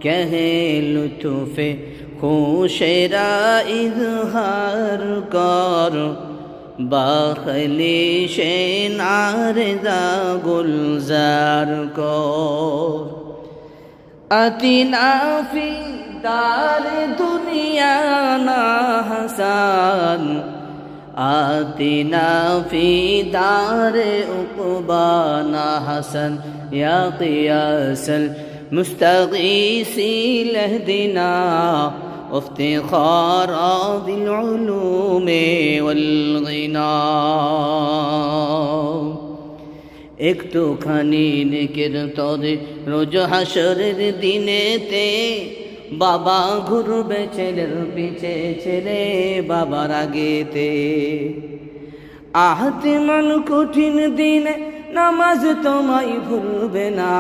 कहे लुत्फ़े खुशरा इज़हार कर बाखलिशे नारदा गुलजार कर अतिना फी दार दुनिया ना हसन आतिना फी दार उक़बा ना हसन या क़ियासल मुस्तग़ीसी लहदिना इफ्तिख़ारा बिल उलूम वल ग़िना একটুখানি নেকের তরে রোজ হাসরের দিনেতে বাবা ঘুরবে ছেলের পিছে ছেলে বাবার আগেতে আহতে মান কঠিন দিনে নামাজ তোমায় ভুলবে না